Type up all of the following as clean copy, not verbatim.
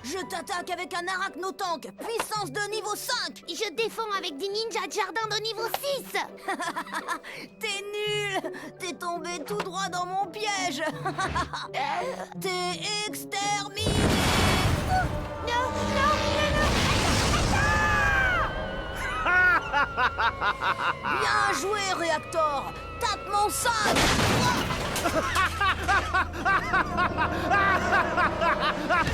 Je t'attaque avec un arachnotank, puissance de niveau 5. Je défends avec des ninjas de jardin de niveau 6. T'es nul. T'es tombé tout droit dans mon piège. T'es exterminé. Non, non, Bien joué, Reactor. Tape mon sac.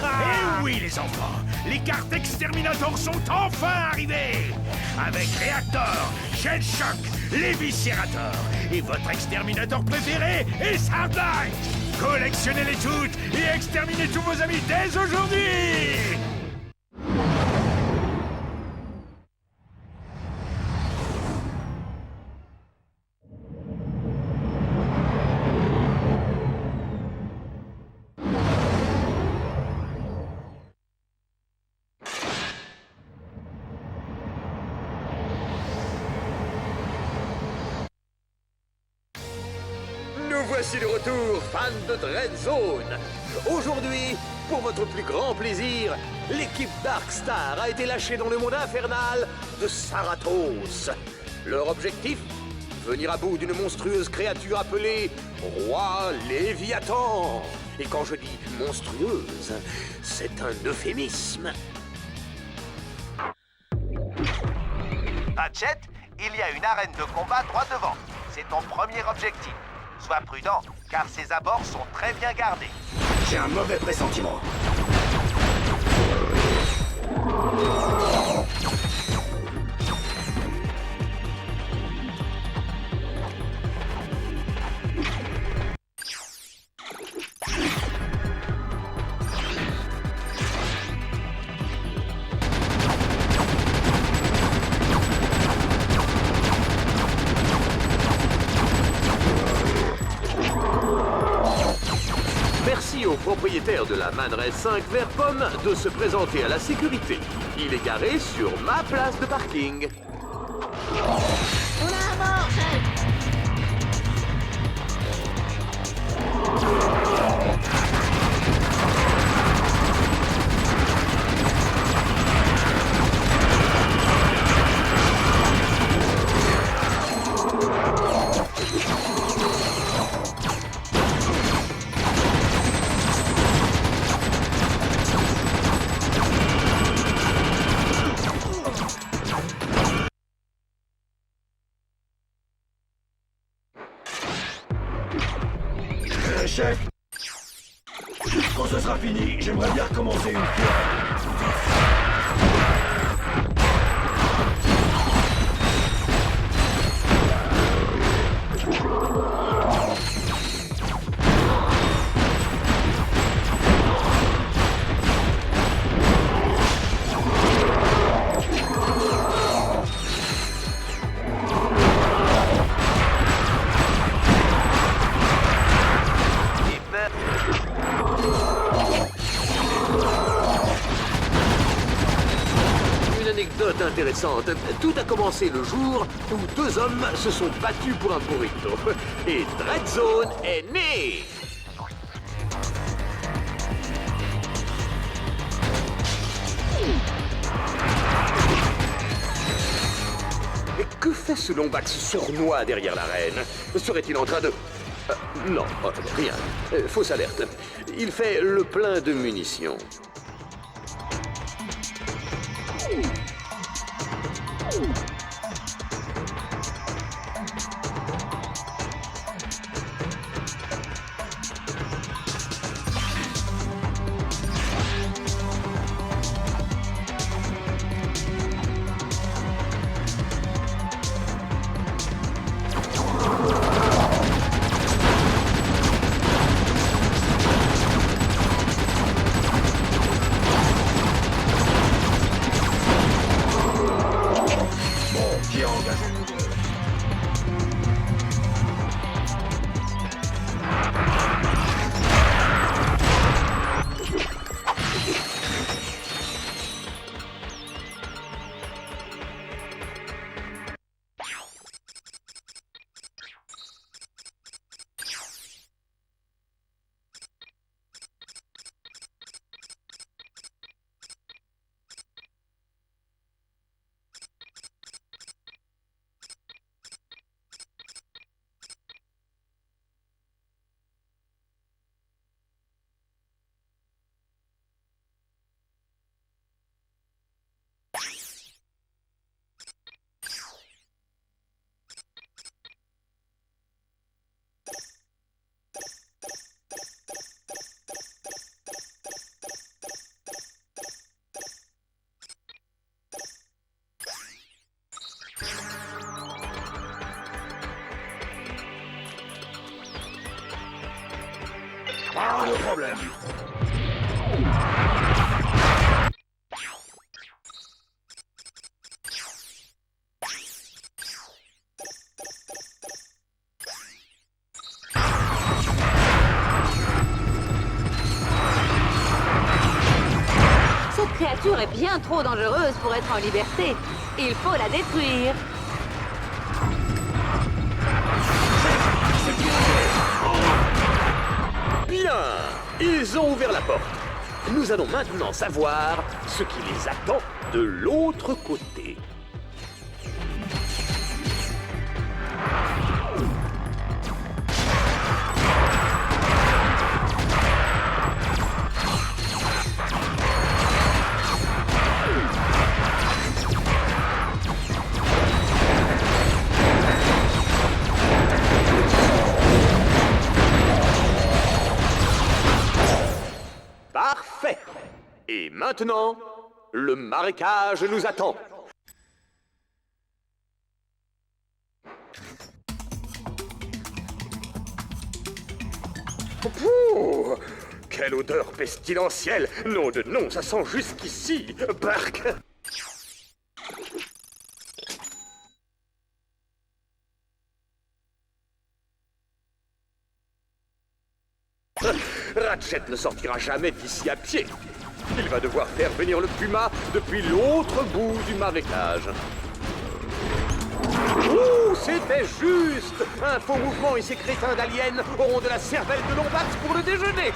Eh oui, les enfants, les cartes Exterminator sont enfin arrivées. Avec Reactor, Shell Shock, l'Éviscérator et votre exterminator préféré, Hardline. Collectionnez-les toutes et exterminez tous vos amis dès aujourd'hui. Nous voici de retour, fans de Dread Zone. Aujourd'hui, pour votre plus grand plaisir, l'équipe Darkstar a été lâchée dans le monde infernal de Saratos. Leur objectif? Venir à bout d'une monstrueuse créature appelée Roi Léviathan. Et quand je dis monstrueuse, c'est un euphémisme. Hatchet, il y a une arène de combat droit devant. C'est ton premier objectif. Sois prudent, car ses abords sont très bien gardés. J'ai un mauvais pressentiment. Merci au propriétaire de la Man Ray 5 vert pomme de se présenter à la sécurité. Il est garé sur ma place de parking. on a mort. Chef, quand ce sera fini, j'aimerais bien recommencer une fois. Une anecdote intéressante. Tout a commencé le jour où deux hommes se sont battus pour un burrito. Et Dread Zone est né. Et que fait ce Lombax sournois derrière l'arène? Serait-il en train de... non, rien. Fausse alerte. Il fait le plein de munitions. Pas de problème. Cette créature est bien trop dangereuse pour être en liberté. Il faut la détruire. Bien, ils ont ouvert la porte. Nous allons maintenant savoir ce qui les attend de l'autre côté. Parfait. Et maintenant, le marécage nous attend. Pouh, quelle odeur pestilentielle! Nom de nom, ça sent jusqu'ici, Bark! Ratchet ne sortira jamais d'ici à pied. Il va devoir faire venir le puma depuis l'autre bout du marécage. Ouh, c'était juste! Un faux mouvement et ces crétins d'aliens auront de la cervelle de Lombax pour le déjeuner!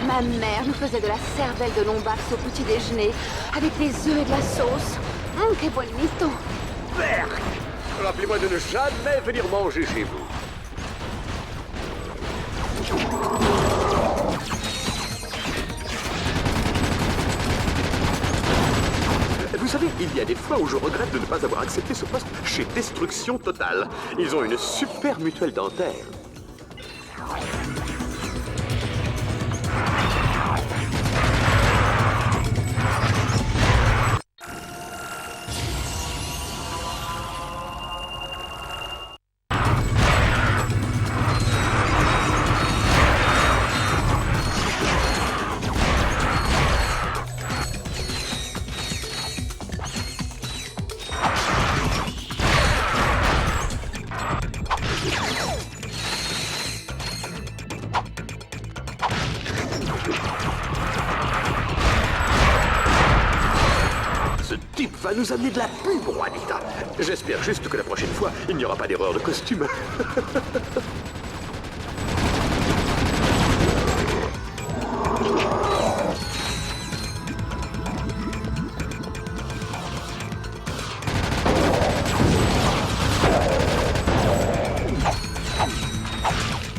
Ma mère nous faisait de la cervelle de Lombax au petit déjeuner, avec des œufs et de la sauce. Que bonito! Berk! Rappelez-moi de ne jamais venir manger chez vous. Vous savez, il y a des fois où je regrette de ne pas avoir accepté ce poste chez Destruction Totale. Ils ont une super mutuelle dentaire. Va nous amener de la pub, Juanita. J'espère juste que la prochaine fois, il n'y aura pas d'erreur de costume.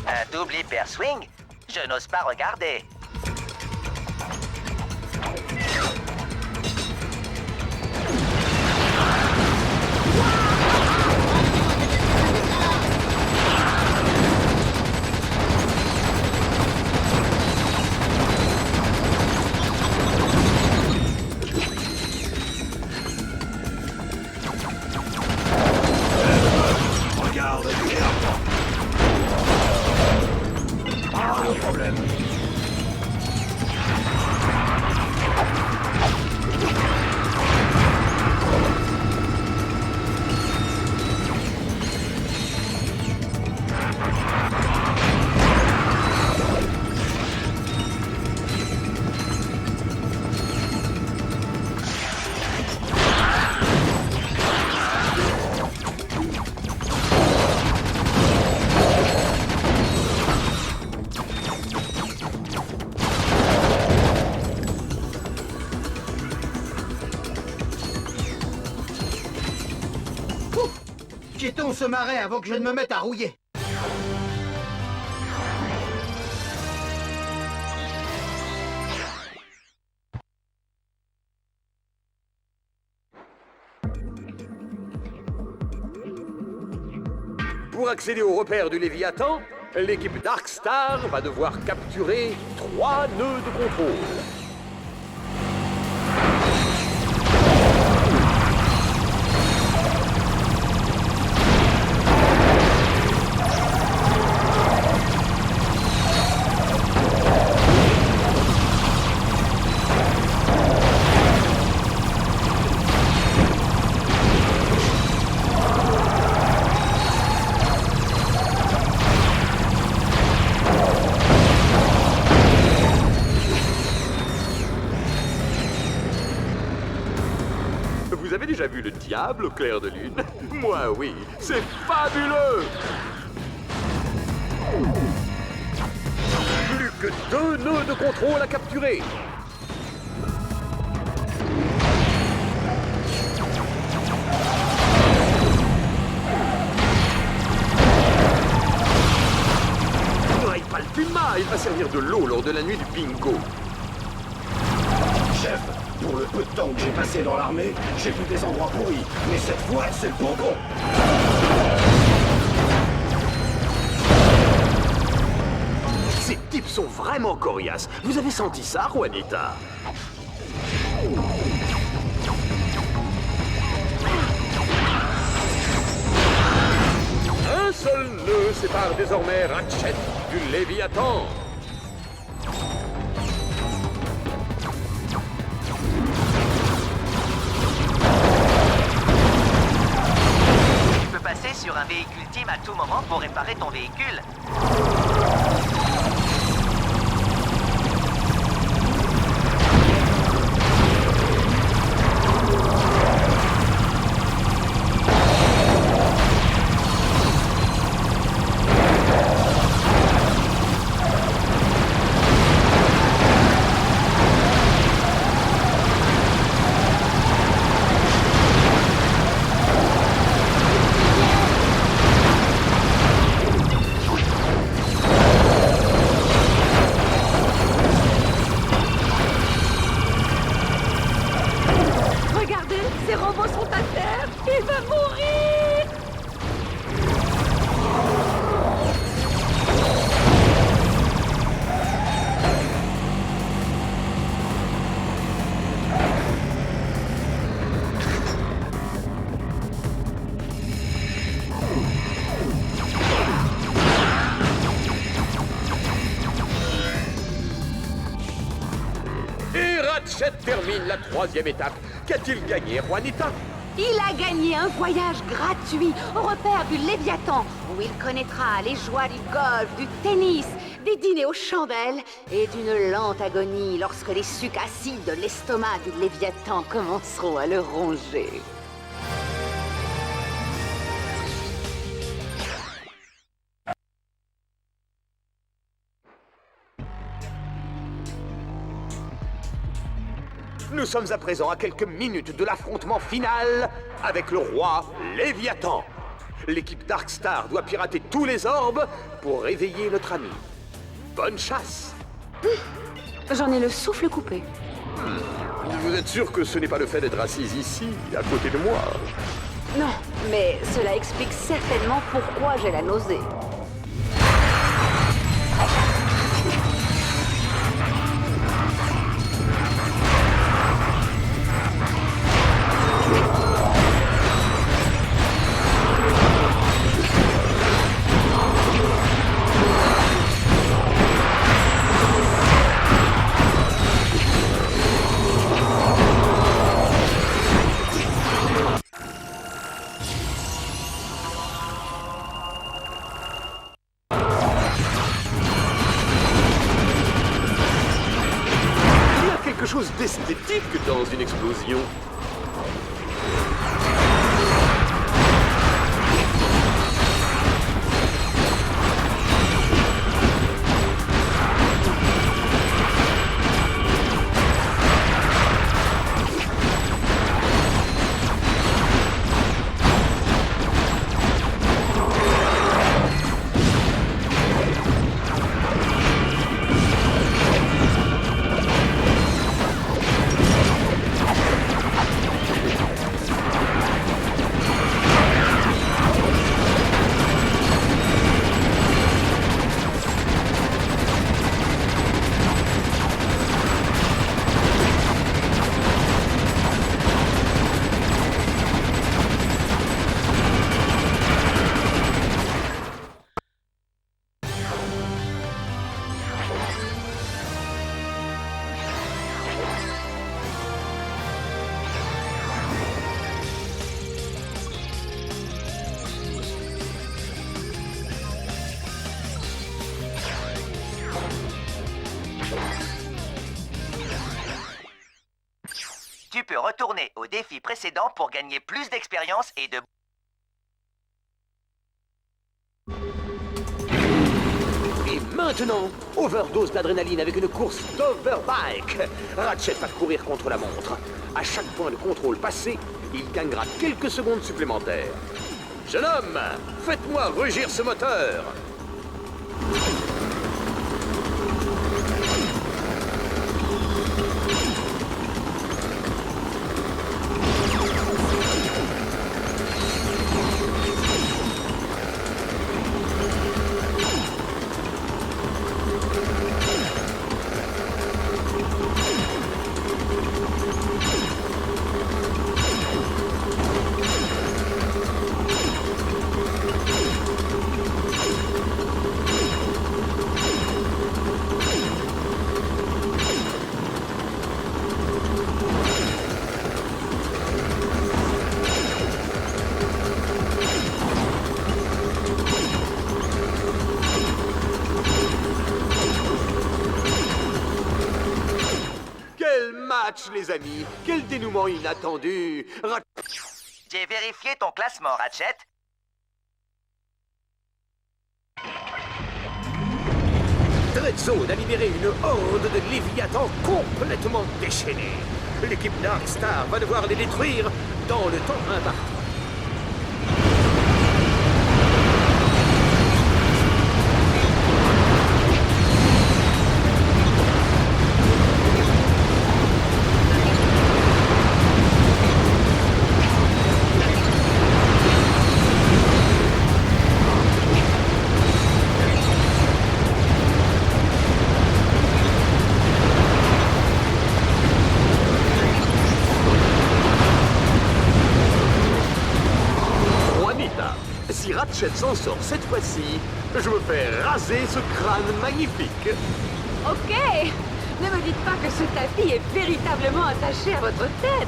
Un double hyper swing? Je n'ose pas regarder. Regarde bien. Pas de problème. Quittons ce marais avant que je ne me mette à rouiller. Pour accéder au repère du Léviathan, l'équipe Darkstar va devoir capturer 3 nœuds de contrôle. déjà vu le diable au clair de lune? Moi, oui, c'est fabuleux! Plus que 2 nœuds de contrôle à capturer. Pas le puma, il va servir de l'eau lors de la nuit du bingo. Chef, pour le peu de temps que j'ai passé dans l'armée, j'ai vu des endroits pourris, mais cette fois, c'est le bonbon. Ces types sont vraiment coriaces. Vous avez senti ça, Juanita? Un seul nœud sépare désormais Ratchet du Léviathan. Tu peux passer sur un véhicule team à tout moment pour réparer ton véhicule. Ratchet termine la 3e étape. Qu'a-t-il gagné, Juanita? Il a gagné un voyage gratuit au repère du Léviathan, où il connaîtra les joies du golf, du tennis, des dîners aux chandelles et d'une lente agonie lorsque les sucs acides de l'estomac du Léviathan commenceront à le ronger. Nous sommes à présent à quelques minutes de l'affrontement final avec le roi Léviathan. L'équipe Darkstar doit pirater tous les orbes pour réveiller notre ami. Bonne chasse! J'en ai le souffle coupé. Vous êtes sûr que ce n'est pas le fait d'être assise ici, à côté de moi? Non, mais cela explique certainement pourquoi j'ai la nausée. Quelque chose d'esthétique dans une explosion. peux retourner au défi précédent pour gagner plus d'expérience et de... Et maintenant, overdose d'adrénaline avec une course d'overbike. Ratchet va courir contre la montre. À chaque point de contrôle passé, il gagnera quelques secondes supplémentaires. Jeune homme, faites-moi rugir ce moteur. Quel match, les amis! Quel dénouement inattendu! J'ai vérifié ton classement, Ratchet. Dread Zone a libéré une horde de Léviathans complètement déchaînés. L'équipe Darkstar va devoir les détruire dans le temps imparti. Si Ratchet s'en sort cette fois-ci, je me fais raser ce crâne magnifique. Ok. Ne me dites pas que ce tapis est véritablement attaché à votre tête.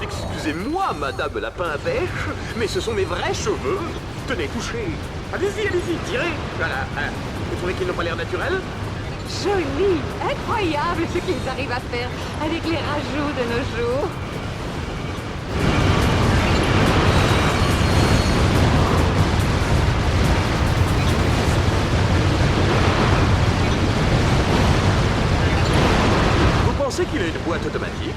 Excusez-moi, Madame Lapin à Pêche, mais ce sont mes vrais cheveux. Tenez, touchez. Allez-y, allez-y, tirez. Voilà. Vous trouvez qu'ils n'ont pas l'air naturels? Joli. Incroyable ce qu'ils arrivent à faire avec les rajouts de nos jours. Vous pensez qu'il a une boîte automatique?